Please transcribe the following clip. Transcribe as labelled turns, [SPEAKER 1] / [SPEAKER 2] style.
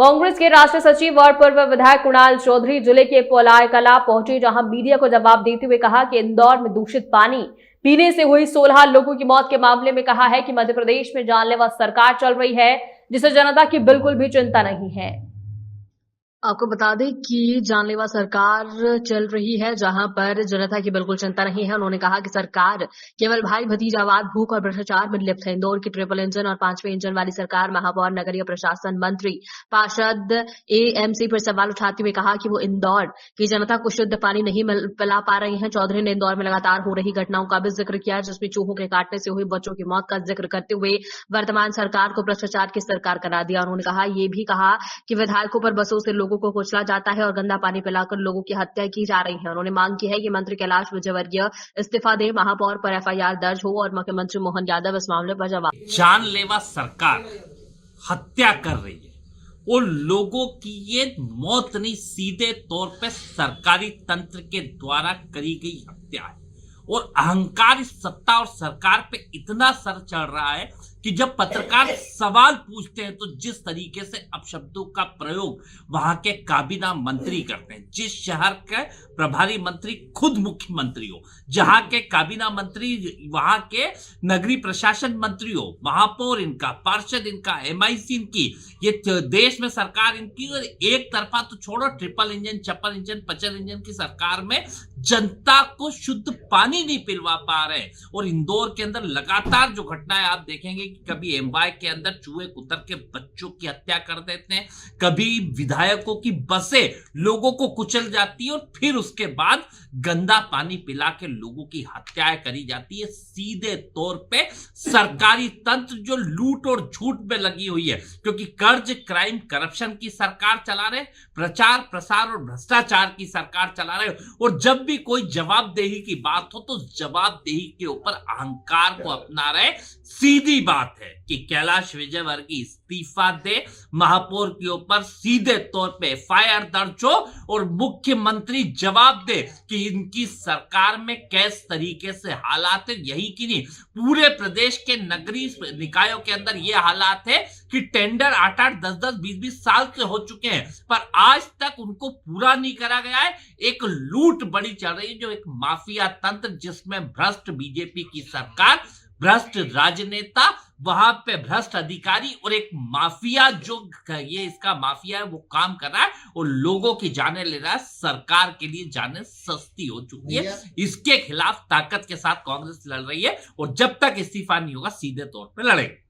[SPEAKER 1] कांग्रेस के राष्ट्रीय सचिव और पूर्व विधायक कुणाल चौधरी जिले के पोलाय कला पहुंचे, जहां मीडिया को जवाब देते हुए कहा कि इंदौर में दूषित पानी पीने से हुई 16 लोगों की मौत के मामले में कहा है कि मध्य प्रदेश में जानलेवा सरकार चल रही है, जिसे जनता की बिल्कुल भी चिंता नहीं है।
[SPEAKER 2] आपको बता दें कि जानलेवा सरकार चल रही है, जहां पर जनता की बिल्कुल चिंता नहीं है। उन्होंने कहा कि सरकार केवल भाई भतीजावाद, भूख और भ्रष्टाचार में लिप्त है। इंदौर की ट्रिपल इंजन और 5वें इंजन वाली सरकार महापौर, नगरीय प्रशासन मंत्री, पार्षद एएमसी पर सवाल उठाते हुए कहा कि वो इंदौर की जनता को शुद्ध पानी नहीं पिला पा रही है। चौधरी ने इंदौर में लगातार हो रही घटनाओं का भी जिक्र किया, जिसमें चूहों के काटने से हुई बच्चों की मौत का जिक्र करते हुए वर्तमान सरकार को भ्रष्टाचार की सरकार करार दिया। उन्होंने कहा कि विधायकों पर बसों से लोगों को कुचला जाता है और गंदा पानी पिलाकर लोगों की हत्या की जा रही है। उन्होंने मांग की है कि मंत्री कैलाश विजयवर्गीय इस्तीफा दे, महापौर पर एफआईआर दर्ज हो और मुख्यमंत्री मोहन यादव इस मामले पर जवाब।
[SPEAKER 3] जानलेवा सरकार हत्या कर रही है और लोगों की ये मौत नहीं, सीधे तौर पे सरकारी तंत्र के द्वारा करी गई हत्या है। और अहंकार इस सत्ता और सरकार पे इतना सर चढ़ रहा है कि जब पत्रकार सवाल पूछते हैं तो जिस तरीके से अपशब्दों का प्रयोग वहां के काबीना मंत्री करते हैं, जिस शहर के प्रभारी मंत्री खुद मुख्यमंत्री हो, जहां के काबीना मंत्री वहां के नगरीय प्रशासन मंत्री हो, महापौर इनका, पार्षद इनका, एमआईसी इनकी, ये देश में सरकार इनकी, और एक तरफा तो छोड़ो ट्रिपल इंजन, चप्पल इंजन, पचल इंजन की सरकार में जनता को शुद्ध पानी नहीं पिलवा पा रहे। और इंदौर के अंदर लगातार जो घटनाएं आप देखेंगे कि कभी एमवाय के अंदर चूहे कुतर के बच्चों की हत्या कर देते हैं, कभी विधायकों की बसें लोगों को कुचल जाती है और फिर उसके बाद गंदा पानी पिला के लोगों की हत्याएं करी जाती है। सीधे तौर पे सरकारी तंत्र जो लूट और झूठ में लगी हुई है, क्योंकि कर्ज, क्राइम, करप्शन की सरकार चला रहे, प्रचार प्रसार और भ्रष्टाचार की सरकार चला रहे। और जब भी कोई जवाबदेही की बात हो तो जवाबदेही के ऊपर अहंकार को अपना रहे। सीधी बात है कि कैलाश विजयवर्गीय इस्तीफा दे, महापौर के ऊपर सीधे तौर पे एफआईआर दर्ज हो और मुख्यमंत्री जवाब दे कि इनकी सरकार में किस तरीके से हालात है। यही कि नहीं, पूरे प्रदेश के नगरीय निकायों के अंदर ये हालात है कि टेंडर 8-8, 10-10, 20-20 साल से हो चुके हैं, पर आज तक उनको पूरा नहीं करा गया है। एक लूट बड़ी चल रही है, जो एक माफिया तंत्र, जिसमें भ्रष्ट बीजेपी की सरकार, भ्रष्ट राजनेता, वहां पे भ्रष्ट अधिकारी और एक माफिया, जो ये इसका माफिया है, वो काम कर रहा है और लोगों की जाने ले रहा है। सरकार के लिए जाने सस्ती हो चुकी है। इसके खिलाफ ताकत के साथ कांग्रेस लड़ रही है और जब तक इस्तीफा नहीं होगा सीधे तौर पे लड़ेगी।